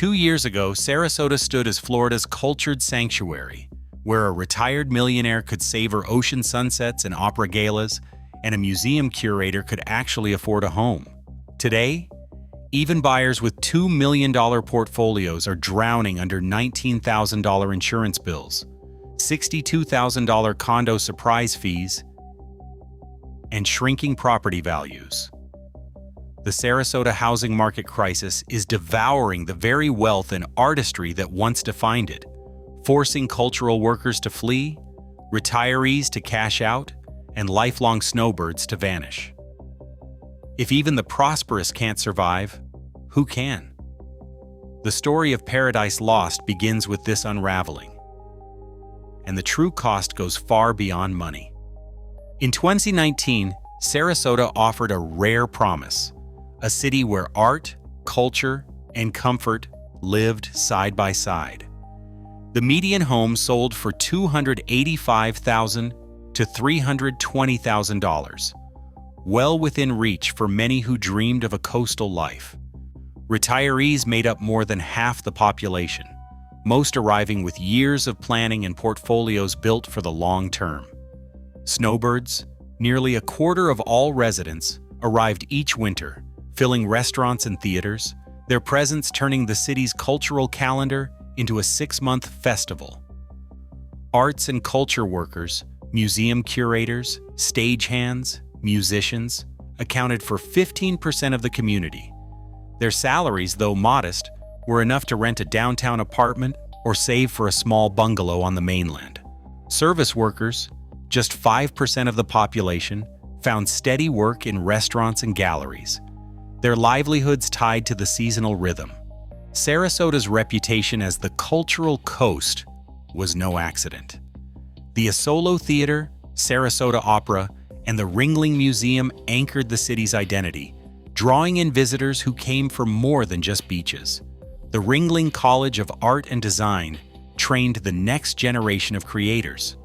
2 years ago, Sarasota stood as Florida's cultured sanctuary, where a retired millionaire could savor ocean sunsets and opera galas, and a museum curator could actually afford a home. Today, even buyers with $2 million portfolios are drowning under $19,000 insurance bills, $62,000 condo surprise fees, and shrinking property values. The Sarasota housing market crisis is devouring the very wealth and artistry that once defined it, forcing cultural workers to flee, retirees to cash out, and lifelong snowbirds to vanish. If even the prosperous can't survive, who can? The story of Paradise Lost begins with this unraveling, and the true cost goes far beyond money. In 2019, Sarasota offered a rare promise, a city where art, culture, and comfort lived side by side. The median home sold for $285,000 to $320,000, well within reach for many who dreamed of a coastal life. Retirees made up more than half the population, most arriving with years of planning and portfolios built for the long term. Snowbirds, nearly a quarter of all residents, arrived each winter, filling restaurants and theaters, their presence turning the city's cultural calendar into a 6-month festival. Arts and culture workers, museum curators, stagehands, musicians, accounted for 15% of the community. Their salaries, though modest, were enough to rent a downtown apartment or save for a small bungalow on the mainland. Service workers, just 5% of the population, found steady work in restaurants and galleries, their livelihoods tied to the seasonal rhythm. Sarasota's reputation as the cultural coast was no accident. The Asolo Theater, Sarasota Opera, and the Ringling Museum anchored the city's identity, drawing in visitors who came for more than just beaches. The Ringling College of Art and Design trained the next generation of creators.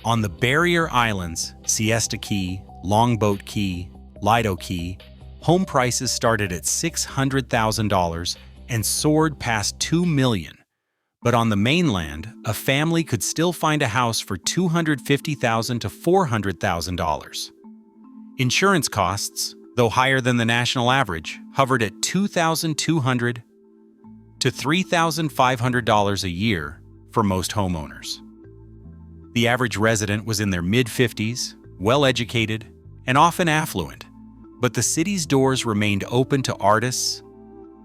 On the barrier islands, Siesta Key, Longboat Key, Lido Key, home prices started at $600,000 and soared past $2 million. But on the mainland, a family could still find a house for $250,000 to $400,000. Insurance costs, though higher than the national average, hovered at $2,200 to $3,500 a year for most homeowners. The average resident was in their mid-50s, well-educated, and often affluent, but the city's doors remained open to artists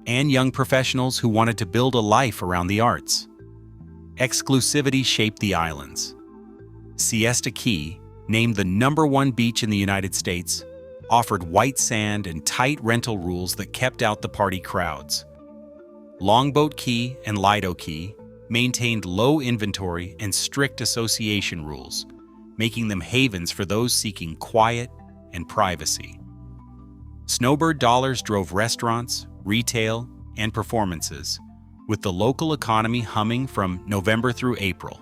and young professionals who wanted to build a life around the arts. Exclusivity shaped the islands. Siesta Key, named the #1 beach in the United States, offered white sand and tight rental rules that kept out the party crowds. Longboat Key and Lido Key maintained low inventory and strict association rules, making them havens for those seeking quiet and privacy. Snowbird dollars drove restaurants, retail, and performances, with the local economy humming from November through April.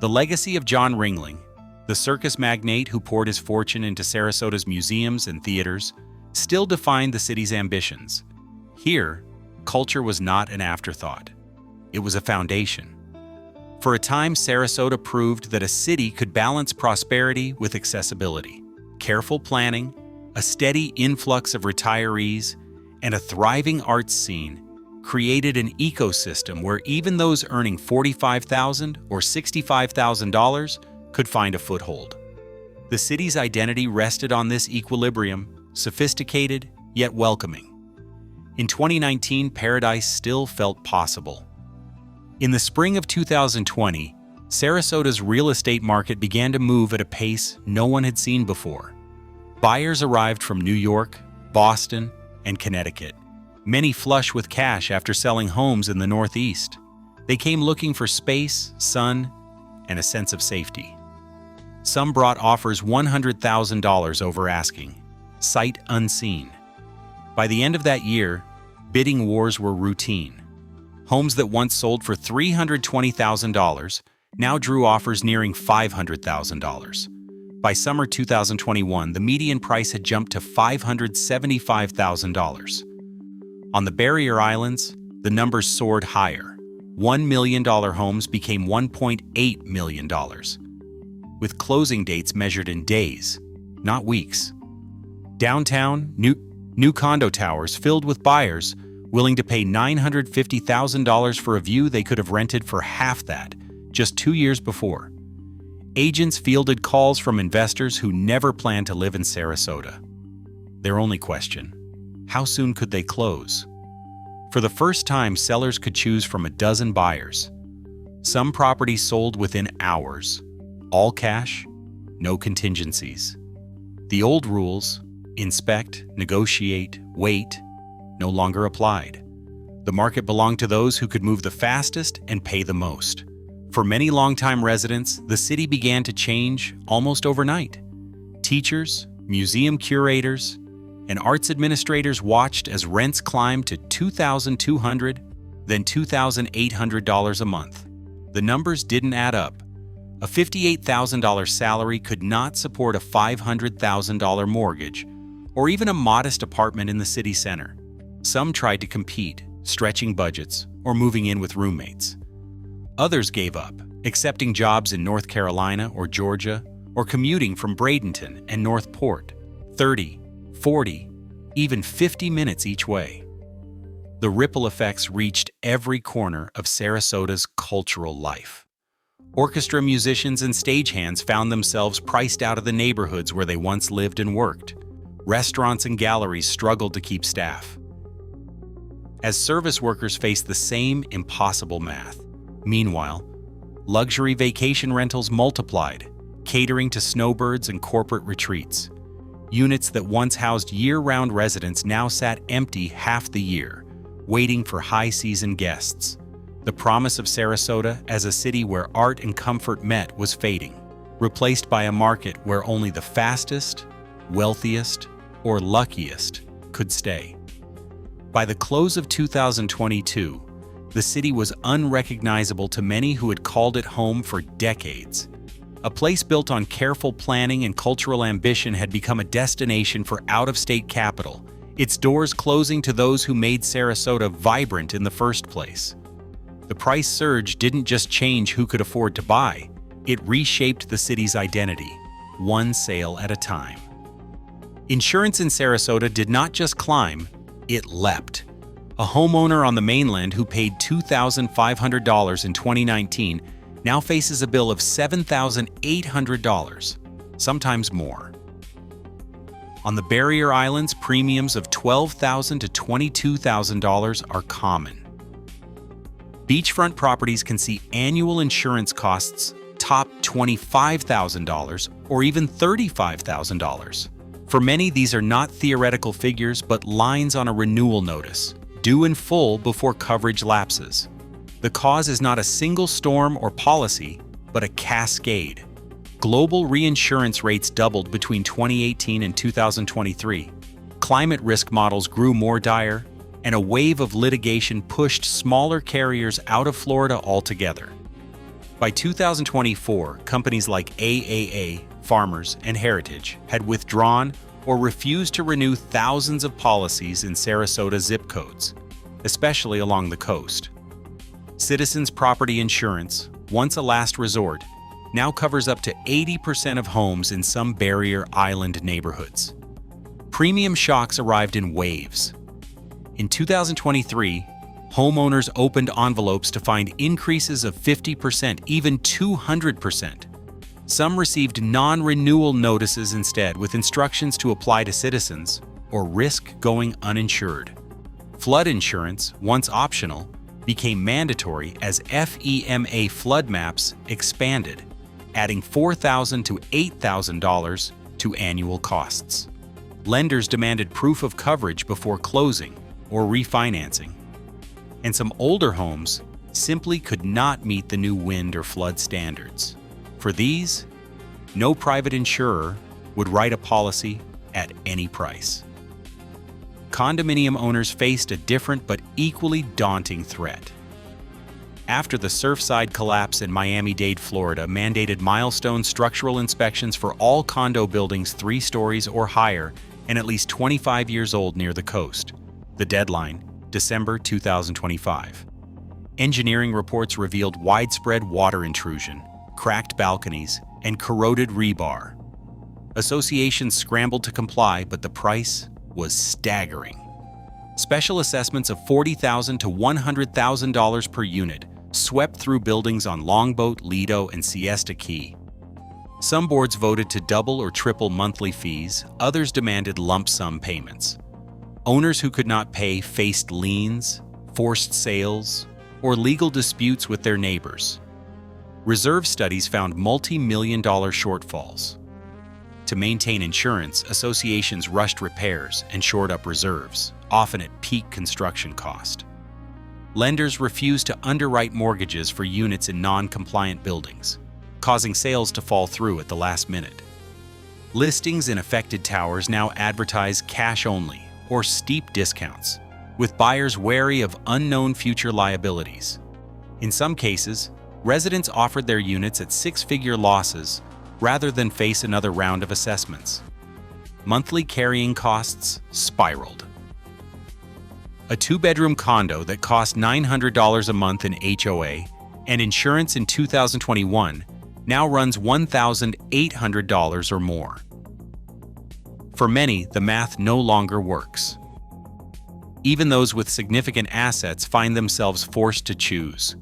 The legacy of John Ringling, the circus magnate who poured his fortune into Sarasota's museums and theaters, still defined the city's ambitions. Here, culture was not an afterthought. It was a foundation. For a time, Sarasota proved that a city could balance prosperity with accessibility. Careful planning, a steady influx of retirees, and a thriving arts scene created an ecosystem where even those earning $45,000 or $65,000 could find a foothold. The city's identity rested on this equilibrium, sophisticated yet welcoming. In 2019, Paradise still felt possible. In the spring of 2020, Sarasota's real estate market began to move at a pace no one had seen before. Buyers arrived from New York, Boston, and Connecticut, many flush with cash after selling homes in the Northeast. They came looking for space, sun, and a sense of safety. Some brought offers $100,000 over asking, sight unseen. By the end of that year, bidding wars were routine. Homes that once sold for $320,000 now drew offers nearing $500,000. By summer 2021, the median price had jumped to $575,000. On the barrier islands, the numbers soared higher. $1 million homes became $1.8 million, with closing dates measured in days, not weeks. Downtown, new condo towers filled with buyers willing to pay $950,000 for a view they could have rented for half that just 2 years before. Agents fielded calls from investors who never planned to live in Sarasota. Their only question: how soon could they close? For the first time, sellers could choose from a dozen buyers. Some properties sold within hours. All cash, no contingencies. The old rules, inspect, negotiate, wait, no longer applied. The market belonged to those who could move the fastest and pay the most. For many longtime residents, the city began to change almost overnight. Teachers, museum curators, and arts administrators watched as rents climbed to $2,200, then $2,800 a month. The numbers didn't add up. A $58,000 salary could not support a $500,000 mortgage or even a modest apartment in the city center. Some tried to compete, stretching budgets or moving in with roommates. Others gave up, accepting jobs in North Carolina or Georgia or commuting from Bradenton and Northport, 30, 40, even 50 minutes each way. The ripple effects reached every corner of Sarasota's cultural life. Orchestra musicians and stagehands found themselves priced out of the neighborhoods where they once lived and worked. Restaurants and galleries struggled to keep staff, as service workers faced the same impossible math. Meanwhile, luxury vacation rentals multiplied, catering to snowbirds and corporate retreats. Units that once housed year-round residents now sat empty half the year, waiting for high-season guests. The promise of Sarasota as a city where art and comfort met was fading, replaced by a market where only the fastest, wealthiest, or luckiest could stay. By the close of 2022, the city was unrecognizable to many who had called it home for decades. A place built on careful planning and cultural ambition had become a destination for out-of-state capital, its doors closing to those who made Sarasota vibrant in the first place. The price surge didn't just change who could afford to buy, it reshaped the city's identity, one sale at a time. Insurance in Sarasota did not just climb, it leapt. A homeowner on the mainland who paid $2,500 in 2019 now faces a bill of $7,800, sometimes more. On the barrier islands, premiums of $12,000 to $22,000 are common. Beachfront properties can see annual insurance costs top $25,000 or even $35,000. For many, these are not theoretical figures but lines on a renewal notice, due in full before coverage lapses. The cause is not a single storm or policy, but a cascade. Global reinsurance rates doubled between 2018 and 2023. Climate risk models grew more dire, and a wave of litigation pushed smaller carriers out of Florida altogether. By 2024, companies like AAA, Farmers, and Heritage had withdrawn or refused to renew thousands of policies in Sarasota zip codes, especially along the coast. Citizens Property Insurance, once a last resort, now covers up to 80% of homes in some barrier island neighborhoods. Premium shocks arrived in waves. In 2023, homeowners opened envelopes to find increases of 50%, even 200%. Some received non-renewal notices instead, with instructions to apply to citizens or risk going uninsured. Flood insurance, once optional, became mandatory as FEMA flood maps expanded, adding $4,000 to $8,000 to annual costs. Lenders demanded proof of coverage before closing or refinancing, and some older homes simply could not meet the new wind or flood standards. For these, no private insurer would write a policy at any price. Condominium owners faced a different but equally daunting threat. After the Surfside collapse in Miami-Dade, Florida, mandated milestone structural inspections for all condo buildings 3 stories or higher and at least 25 years old near the coast. The deadline, December 2025. Engineering reports revealed widespread water intrusion, cracked balconies, and corroded rebar. Associations scrambled to comply, but the price was staggering. Special assessments of $40,000 to $100,000 per unit swept through buildings on Longboat, Lido, and Siesta Key. Some boards voted to double or triple monthly fees, others demanded lump sum payments. Owners who could not pay faced liens, forced sales, or legal disputes with their neighbors. Reserve studies found multi-million-dollar shortfalls. To maintain insurance, associations rushed repairs and shored up reserves, often at peak construction cost. Lenders refused to underwrite mortgages for units in non-compliant buildings, causing sales to fall through at the last minute. Listings in affected towers now advertise cash only or steep discounts, with buyers wary of unknown future liabilities. In some cases, residents offered their units at six-figure losses rather than face another round of assessments. Monthly carrying costs spiraled. A two-bedroom condo that cost $900 a month in HOA and insurance in 2021 now runs $1,800 or more. For many, the math no longer works. Even those with significant assets find themselves forced to choose: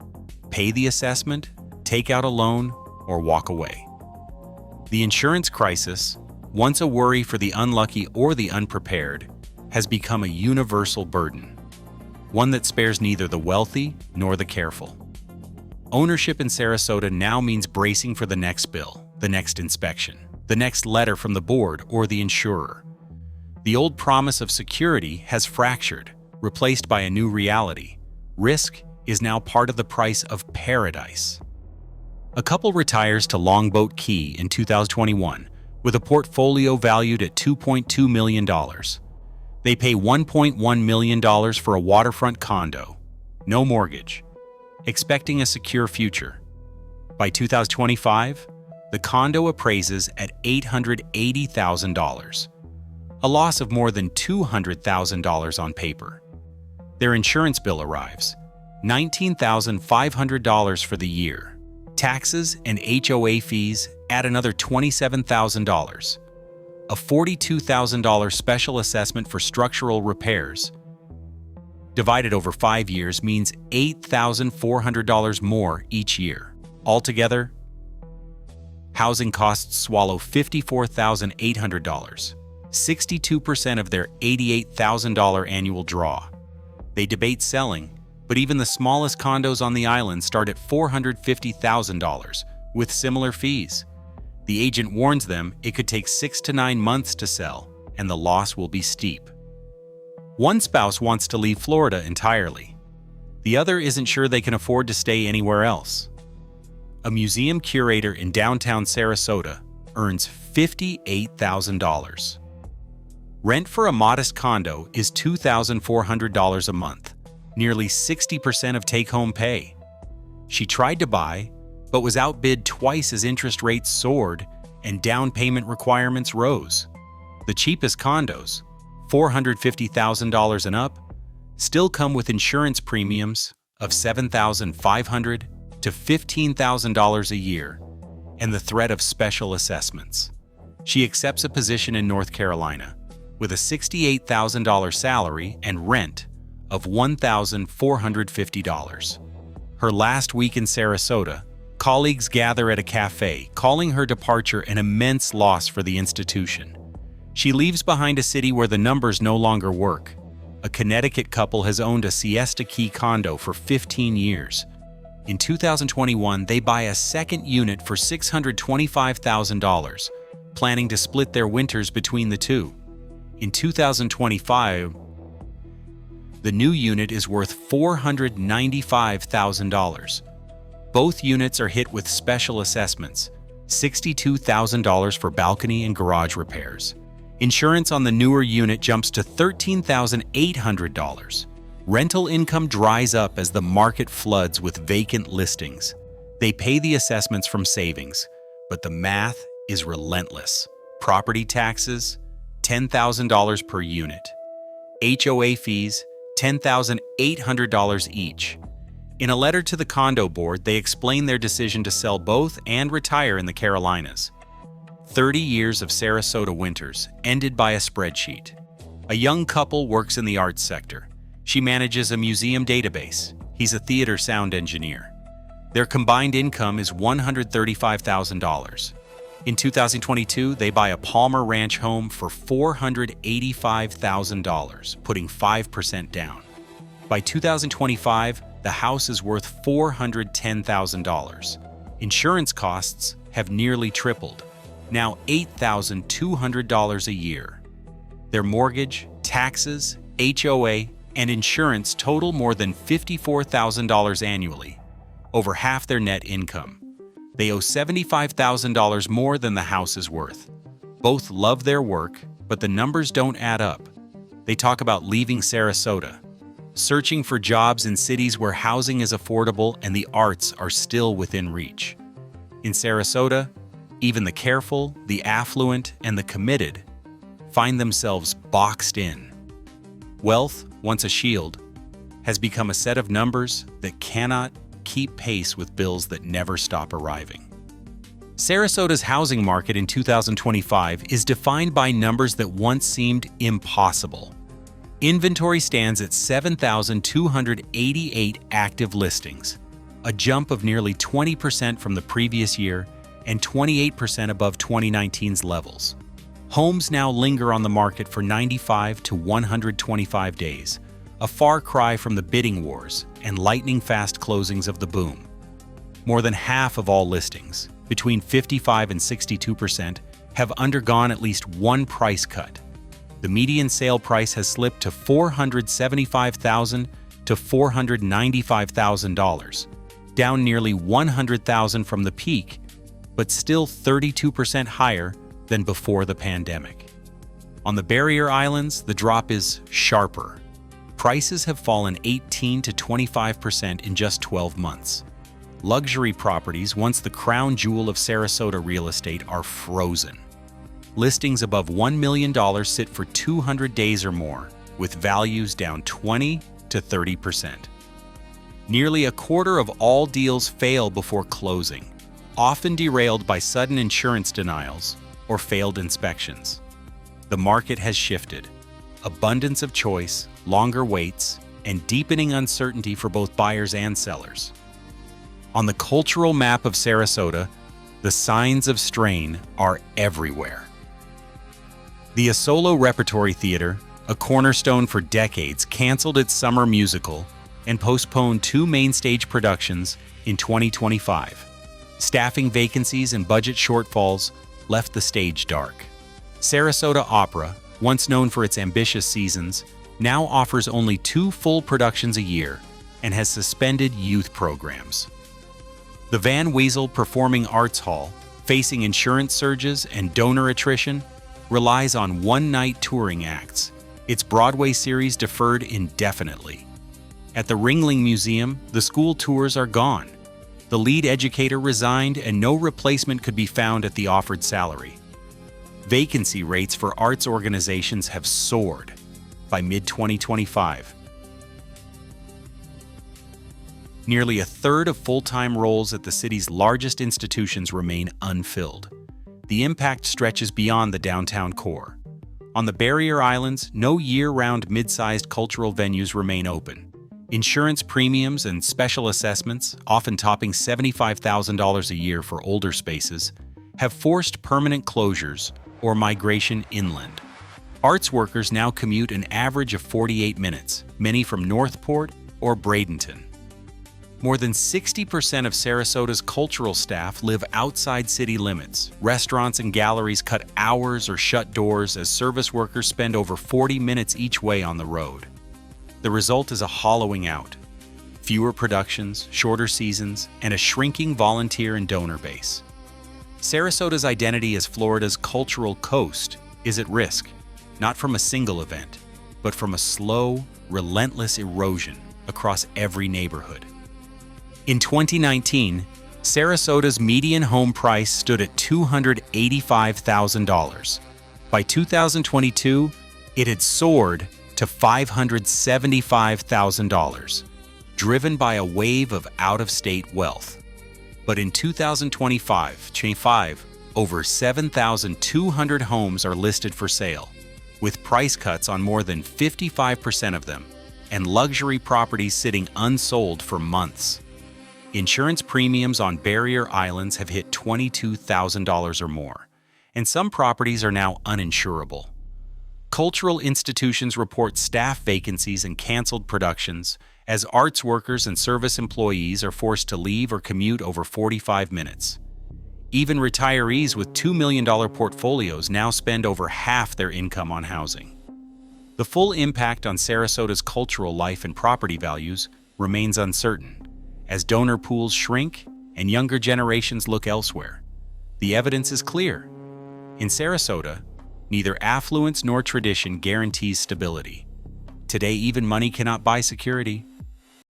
pay the assessment, take out a loan, or walk away. The insurance crisis, once a worry for the unlucky or the unprepared, has become a universal burden, one that spares neither the wealthy nor the careful. Ownership in Sarasota now means bracing for the next bill, the next inspection, the next letter from the board or the insurer. The old promise of security has fractured, replaced by a new reality. Risk is now part of the price of paradise. A couple retires to Longboat Key in 2021 with a portfolio valued at $2.2 million. They pay $1.1 million for a waterfront condo, no mortgage, expecting a secure future. By 2025, the condo appraises at $880,000, a loss of more than $200,000 on paper. Their insurance bill arrives, $19,500 for the year. Taxes and HOA fees add another $27,000. A $42,000 special assessment for structural repairs, divided over 5 years, means $8,400 more each year. Altogether, housing costs swallow $54,800, 62% of their $88,000 annual draw. They debate selling, but even the smallest condos on the island start at $450,000 with similar fees. The agent warns them it could take 6 to 9 months to sell, and the loss will be steep. One spouse wants to leave Florida entirely. The other isn't sure they can afford to stay anywhere else. A museum curator in downtown Sarasota earns $58,000. Rent for a modest condo is $2,400 a month, nearly 60% of take-home pay. She tried to buy, but was outbid twice as interest rates soared and down payment requirements rose. The cheapest condos, $450,000 and up, still come with insurance premiums of $7,500 to $15,000 a year and the threat of special assessments. She accepts a position in North Carolina with a $68,000 salary and rent of $1,450. Her last week in Sarasota, colleagues gather at a cafe, calling her departure an immense loss for the institution. She leaves behind a city where the numbers no longer work. A Connecticut couple has owned a Siesta Key condo for 15 years. In 2021, they buy a second unit for $625,000, planning to split their winters between the two. In 2025, the new unit is worth $495,000. Both units are hit with special assessments, $62,000 for balcony and garage repairs. Insurance on the newer unit jumps to $13,800. Rental income dries up as the market floods with vacant listings. They pay the assessments from savings, but the math is relentless. Property taxes, $10,000 per unit. HOA fees, $10,800 each. In a letter to the condo board, they explain their decision to sell both and retire in the Carolinas. 30 years of Sarasota winters ended by a spreadsheet. A young couple works in the arts sector. She manages a museum database. He's a theater sound engineer. Their combined income is $135,000. In 2022, they buy a Palmer Ranch home for $485,000, putting 5% down. By 2025, the house is worth $410,000. Insurance costs have nearly tripled, now $8,200 a year. Their mortgage, taxes, HOA, and insurance total more than $54,000 annually, over half their net income. They owe $75,000 more than the house is worth. Both love their work, but the numbers don't add up. They talk about leaving Sarasota, searching for jobs in cities where housing is affordable and the arts are still within reach. In Sarasota, even the careful, the affluent, and the committed find themselves boxed in. Wealth, once a shield, has become a set of numbers that cannot keep pace with bills that never stop arriving. Sarasota's housing market in 2025 is defined by numbers that once seemed impossible. Inventory stands at 7,288 active listings, a jump of nearly 20% from the previous year and 28% above 2019's levels. Homes now linger on the market for 95 to 125 days, a far cry from the bidding wars and lightning-fast closings of the boom. More than half of all listings, between 55 and 62%, have undergone at least one price cut. The median sale price has slipped to $475,000 to $495,000, down nearly $100,000 from the peak, but still 32% higher than before the pandemic. On the barrier islands, the drop is sharper. Prices have fallen 18 to 25% in just 12 months. Luxury properties, once the crown jewel of Sarasota real estate, are frozen. Listings above $1 million sit for 200 days or more, with values down 20 to 30%. Nearly a quarter of all deals fail before closing, often derailed by sudden insurance denials or failed inspections. The market has shifted. Abundance of choice, longer waits, and deepening uncertainty for both buyers and sellers. On the cultural map of Sarasota, the signs of strain are everywhere. The Asolo Repertory Theater, a cornerstone for decades, canceled its summer musical and postponed 2 main stage productions in 2025. Staffing vacancies and budget shortfalls left the stage dark. Sarasota Opera, once known for its ambitious seasons, now offers only 2 full productions a year and has suspended youth programs. The Van Wezel Performing Arts Hall, facing insurance surges and donor attrition, relies on one-night touring acts, its Broadway series deferred indefinitely. At the Ringling Museum, the school tours are gone. The lead educator resigned and no replacement could be found at the offered salary. Vacancy rates for arts organizations have soared. By mid-2025, nearly a third of full-time roles at the city's largest institutions remain unfilled. The impact stretches beyond the downtown core. On the barrier islands, no year-round mid-sized cultural venues remain open. Insurance premiums and special assessments, often topping $75,000 a year for older spaces, have forced permanent closures or migration inland. Arts workers now commute an average of 48 minutes, many from Northport or Bradenton. More than 60% of Sarasota's cultural staff live outside city limits. Restaurants and galleries cut hours or shut doors as service workers spend over 40 minutes each way on the road. The result is a hollowing out. Fewer productions, shorter seasons, and a shrinking volunteer and donor base. Sarasota's identity as Florida's cultural coast is at risk, not from a single event, but from a slow, relentless erosion across every neighborhood. In 2019, Sarasota's median home price stood at $285,000. By 2022, it had soared to $575,000, driven by a wave of out-of-state wealth. But in 2025, over 7,200 homes are listed for sale, with price cuts on more than 55% of them, and luxury properties sitting unsold for months. Insurance premiums on barrier islands have hit $22,000 or more, and some properties are now uninsurable. Cultural institutions report staff vacancies and canceled productions, as arts workers and service employees are forced to leave or commute over 45 minutes. Even retirees with $2 million portfolios now spend over half their income on housing. The full impact on Sarasota's cultural life and property values remains uncertain, as donor pools shrink and younger generations look elsewhere. The evidence is clear. In Sarasota, neither affluence nor tradition guarantees stability. Today, even money cannot buy security.